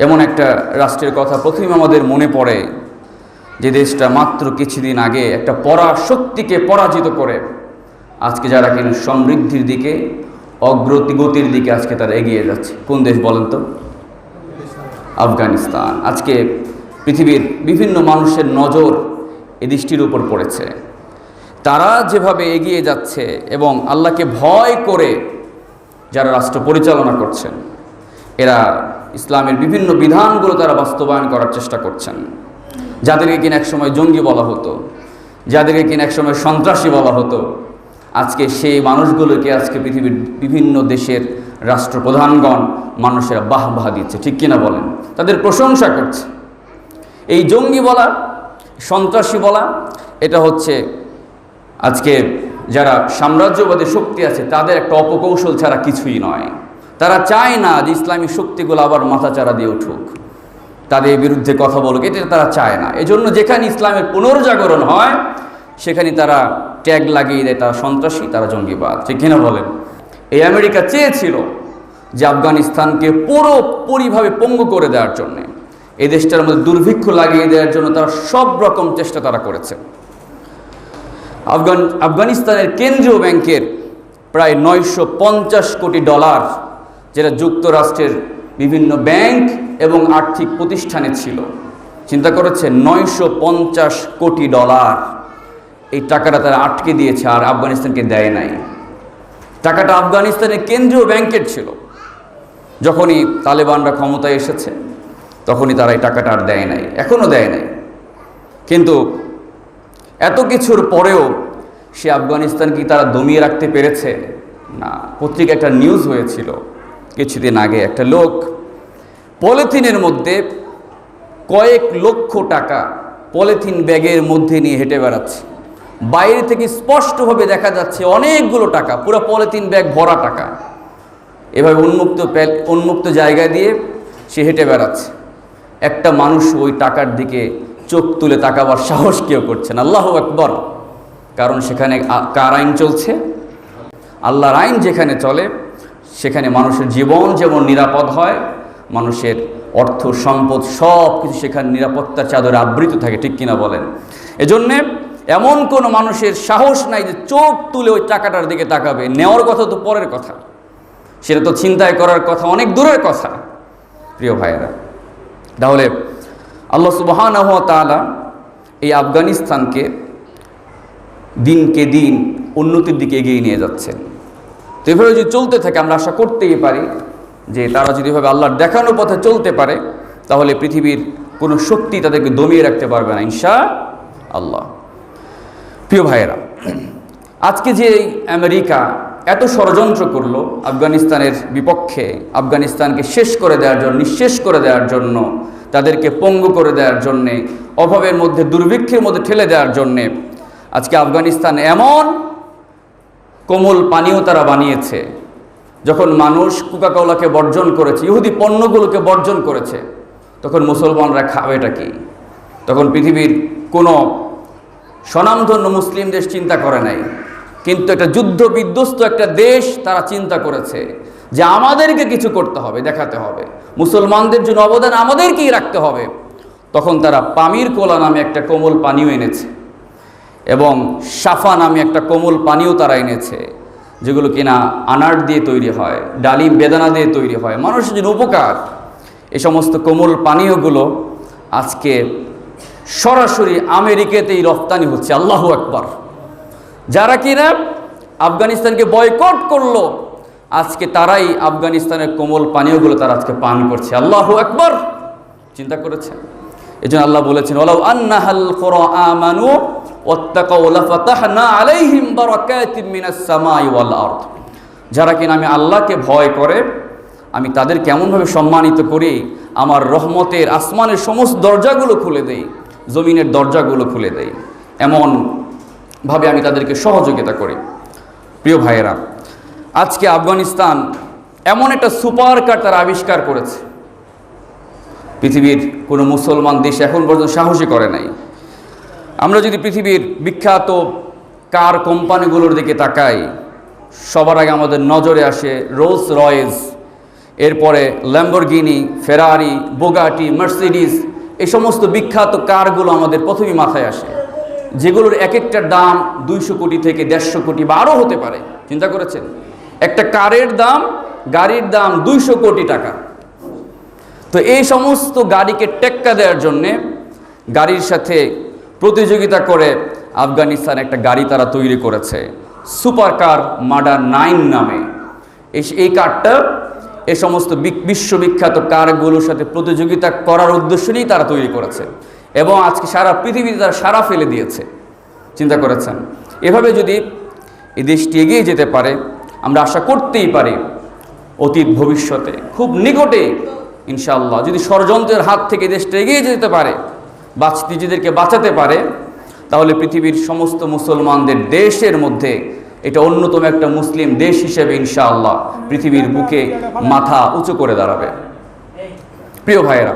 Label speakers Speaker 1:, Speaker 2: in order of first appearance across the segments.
Speaker 1: এমন একটা রাষ্ট্রের কথা প্রথমে আমাদের মনে পড়ে যে দেশটা মাত্র কিছুদিন আগে একটা পরাশক্তিকে পরাজিত করে আজকে যারা কিনা সমৃদ্ধির দিকে অগ্রগতির দিকে আজকে তারা এগিয়ে যাচ্ছে। কোন দেশ বলেন তো? আফগানিস্তান। আজকে পৃথিবীর বিভিন্ন মানুষের নজর এই দেশটির উপর পড়েছে। তারা যেভাবে এগিয়ে যাচ্ছে এবং আল্লাহকে ভয় করে যারা রাষ্ট্র পরিচালনা করছেন, এরা ইসলামের বিভিন্ন বিধানগুলো তারা বাস্তবায়ন করার চেষ্টা করছেন। যাদেরকে কিনা একসময় জঙ্গি বলা হতো, যাদেরকে কিনা একসময় সন্ত্রাসী বলা হতো, আজকে সেই মানুষগুলোকে আজকে পৃথিবীর বিভিন্ন দেশের রাষ্ট্রপ্রধানগণ মানুষেরা বাহবা দিচ্ছে, ঠিক কিনা বলেন? তাদের প্রশংসা করছে। এই জঙ্গি বলা, সন্ত্রাসী বলা, এটা হচ্ছে আজকে যারা সাম্রাজ্যবাদী শক্তি আছে তাদের একটা অপকৌশল ছাড়া কিছুই নয়। তারা চায় না যে ইসলামী শক্তিগুলো আবার মাথাচাড়া দিয়ে উঠুক, তাদের বিরুদ্ধে কথা বলুক, এটা তারা চায় না। এজন্য যেখানে ইসলামের পুনর্জাগরণ হয় সেখানে তারা ট্যাগ লাগিয়ে দেয় তারা সন্ত্রাসী, তারা জঙ্গিবাদ, ঠিক কিনা বলেন? এই আমেরিকা চেয়েছিল যে আফগানিস্তানকে পুরোপুরিভাবে পঙ্গু করে দেওয়ার জন্যে, এই দেশটার মধ্যে দুর্ভিক্ষ লাগিয়ে দেওয়ার জন্য তারা সব রকম চেষ্টা তারা করেছে। আফগানিস্তানের কেন্দ্রীয় ব্যাংকের প্রায় 950 কোটি ডলার, যেটা যুক্তরাষ্ট্রের বিভিন্ন ব্যাংক এবং আর্থিক প্রতিষ্ঠানে ছিল, চিন্তা করেছে 950 কোটি ডলার, এই টাকাটা তারা আটকে দিয়েছে আর আফগানিস্তানকে দেয় নাই। টাকাটা আফগানিস্তানের কেন্দ্রীয় ব্যাংকের ছিল। যখনই তালেবানরা ক্ষমতায় এসেছে তখনই তারা এই টাকাটা আর দেয় নাই, এখনও দেয় নাই। কিন্তু এত কিছুর পরেও সে আফগানিস্তান কি তারা দমিয়ে রাখতে পেরেছে? না। পত্রিকা একটা নিউজ হয়েছিল কিছুদিন আগে, একটা লোক পলিথিনের মধ্যে কয়েক লক্ষ টাকা পলিথিন ব্যাগের মধ্যে নিয়ে হেঁটে বেড়াচ্ছে। বাইরে থেকে স্পষ্টভাবে দেখা যাচ্ছে অনেকগুলো টাকা, পুরো পলিথিন ব্যাগ ভরা টাকা, এভাবে উন্মুক্ত জায়গা দিয়ে সে হেঁটে বেড়াচ্ছে। একটা মানুষ ওই টাকার দিকে চোখ তুলে তাকাবার সাহস কেউ করছেন। আল্লাহু আকবার। কারণ সেখানে কার আইন চলছে? আল্লাহর আইন যেখানে চলে সেখানে মানুষের জীবন যেমন নিরাপদ হয়, মানুষের অর্থ সম্পদ সব কিছু সেখানে নিরাপত্তার চাদরে আবৃত থাকে, ঠিক কিনা বলেন? এজন্যে এমন কোনো মানুষের সাহস নাই যে চোখ তুলে ওই টাকাটার দিকে তাকাবে। নেওয়ার কথা তো পরের কথা, সেটা তো ছিনতাই করার কথা অনেক দূরের কথা। প্রিয় ভাইয়েরা, তাহলে আল্লাহ সুবহানাহু ওয়া তাআলা এই আফগানিস্তানকে দিনকে দিন উন্নতির দিকে এগিয়ে নিয়ে যাচ্ছেন। তো এভাবে যদি চলতে থাকে আমরা আশা করতেই পারি যে তারা যদি এভাবে আল্লাহর দেখানো পথে চলতে পারে তাহলে পৃথিবীর কোনো শক্তি তাদেরকে দমিয়ে রাখতে পারবে না, ইনশাআল্লাহ। প্রিয় ভাইয়েরা, আজকে যে আমেরিকা এত ষড়যন্ত্র করলো আফগানিস্তানের বিপক্ষে, আফগানিস্তানকে শেষ করে দেওয়ার জন্য, নিঃশেষ করে দেওয়ার জন্য, তাদেরকে পঙ্গু করে দেওয়ার জন্যে, অভাবের মধ্যে দুর্ভিক্ষের মধ্যে ঠেলে দেওয়ার জন্যে আজকে আফগানিস্তান এমন কোমল পানীয় তারা বানিয়েছে, যখন মানুষ কোকাকোলাকে বর্জন করেছে, ইহুদি পণ্যগুলোকে বর্জন করেছে, তখন মুসলমানরা খাবেটা কি? তখন পৃথিবীর কোনো স্বনামধন্য মুসলিম দেশ চিন্তা করে নাই। কিন্তু একটা যুদ্ধ বিধ্বস্ত একটা দেশ তারা চিন্তা করেছে যে আমাদেরকে কিছু করতে হবে, দেখাতে হবে, মুসলমানদের জন্য অবদান আমাদেরকেই রাখতে হবে। তখন তারা পামির কোলা নামে একটা কোমল পানীয় এনেছে এবং সাফা নামে একটা কোমল পানীয় তারা এনেছে, যেগুলো কিনা আনার দিয়ে তৈরি হয়, ডালিম বেদানা দিয়ে তৈরি হয়, মানুষের জন্য উপকার। এই সমস্ত কোমল পানীয়গুলো আজকে সরাসরি আমেরিকাতেই রপ্তানি হচ্ছে। আল্লাহু আকবার। যারা কিনা আফগানিস্তানকে বয়কট করলো আজকে তারাই আফগানিস্তানের কোমল পানীয়গুলো তারা আজকে পান করছে। আল্লাহু আকবার। চিন্তা করেছেন? এজন্য আল্লাহ বলেছেন, ওয়ালাউ আন্নাহাল কুরা আমানু ওয়াত্তাকাউ লাফাতাহনা আলাইহিম বারাকাতিম মিনাস সামাই ওয়াল আরদ। যারা কিনা আমি আল্লাহকে ভয় করে, আমি তাদের কেমনভাবে সম্মানিত করি, আমার রহমতের আসমানের সমস্ত দরজাগুলো খুলে দেই, জমিনের দরজাগুলো খুলে দেই, এমনভাবে আমি তাদেরকে সহযোগিতা করি। প্রিয় ভাইয়েরা, আজকে আফগানিস্তান এমন একটা সুপার কার তারা আবিষ্কার করেছে, পৃথিবীর কোনো মুসলমান দেশ এখন পর্যন্ত সাহসী করে নাই। আমরা যদি পৃথিবীর বিখ্যাত কার কোম্পানিগুলোর দিকে তাকাই, সবার আগে আমাদের নজরে আসে রোলস রয়েস। এরপরে ল্যাম্বরগিনি, ফেরারি, বোগাটি, মার্সিডিস, এই সমস্ত বিখ্যাত কারগুলো আমাদের প্রথমেই মাথায় আসে, যেগুলোর এক একটার দাম 200 কোটি থেকে 150 কোটি বা আরও হতে পারে। চিন্তা করেছেন, একটা কারের দাম, গাড়ির দাম 200 কোটি টাকা। তো এই সমস্ত গাড়িকে টেক্কা দেওয়ার জন্যে গাড়ির সাথে প্রতিযোগিতা করে আফগানিস্তান একটা গাড়ি তারা তৈরি করেছে, সুপার কার মাডার 9 নামে। এই কারটা এই সমস্ত বিশ্ববিখ্যাত কারগুলোর সাথে প্রতিযোগিতা করার উদ্দেশ্য নিয়েই তারা তৈরি করেছে, এবং আজকে সারা পৃথিবীতে তারা সারা ফেলে দিয়েছে। চিন্তা করেছেন, এভাবে যদি এই দেশটি এগিয়ে যেতে পারে, আমরা আশা করতেই পারি অতীত ভবিষ্যতে খুব নিকটে ইনশাআল্লাহ, যদি ষড়যন্ত্রের হাত থেকে দেশটা এগিয়ে যেতে পারে, নিজেদেরকে বাঁচাতে পারে, তাহলে পৃথিবীর সমস্ত মুসলমানদের দেশের মধ্যে এটা অন্যতম একটা মুসলিম দেশ হিসেবে ইনশাআল্লাহ পৃথিবীর বুকে মাথা উঁচু করে দাঁড়াবে। প্রিয় ভাইয়েরা,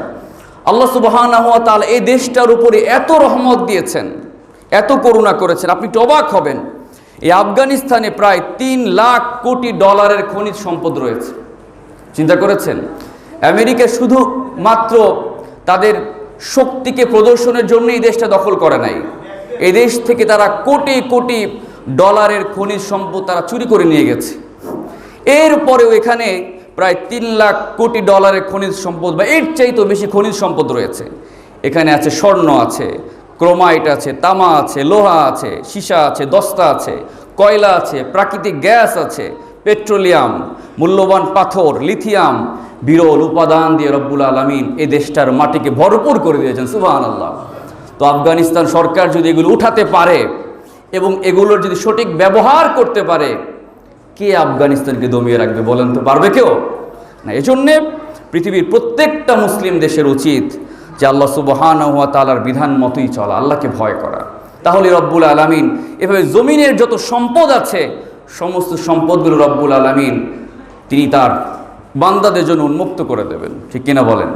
Speaker 1: আল্লাহ সুবহানাহু ওয়া তাআলা এই দেশটার উপরে এত রহমত দিয়েছেন, এত করুণা করেছেন, আপনি একটু অবাক হবেন। এই আফগানিস্তানে প্রায় 3 লাখ কোটি ডলারের খনিজ সম্পদ রয়েছে। চিন্তা করেছেন, আমেরিকা শুধু মাত্র তাদের শক্তিকে প্রদর্শনের জন্য এই দেশটা দখল করে নাই, এই দেশ থেকে তারা কোটি কোটি ডলারের খনিজ সম্পদ তারা চুরি করে নিয়ে গেছে। এরপরেও এখানে প্রায় 3 লাখ কোটি ডলারের খনিজ সম্পদ বা এর চাইতেও বেশি খনিজ সম্পদ রয়েছে। এখানে আছে স্বর্ণ, আছে ক্রোমাইট, আছে তামা, আছে লোহা, আছে সীসা, আছে দস্তা, আছে কয়লা, আছে প্রাকৃতিক গ্যাস, আছে পেট্রোলিয়াম, মূল্যবান পাথর, লিথিয়াম, বিরল উপাদান দিয়ে রব্বুল আলামিন এই দেশটার মাটিকে ভরপুর করে দিয়েছেন। সুবহানাল্লাহ। তো আফগানিস্তান সরকার যদি এগুলো উঠাতে পারে এবং এগুলোর যদি সঠিক ব্যবহার করতে পারে, কে আফগানিস্তানকে দমিয়ে রাখবে বলেন তো? পারবে কেউ না। এজন্যে পৃথিবীর প্রত্যেকটা মুসলিম দেশের উচিত যে আল্লাহ সুবহানাহু ওয়া তাআলার বিধান মতোই চলা, আল্লাহকে ভয় করা। তাহলে রব্বুল আলামিন এভাবে জমিনের যত সম্পদ আছে সমস্ত সম্পদগুলো রব্বুল আলামিন তিনি তার বান্দাদের জন্য উন্মুক্ত করে দেবেন। ঠিক কিনা বলেন?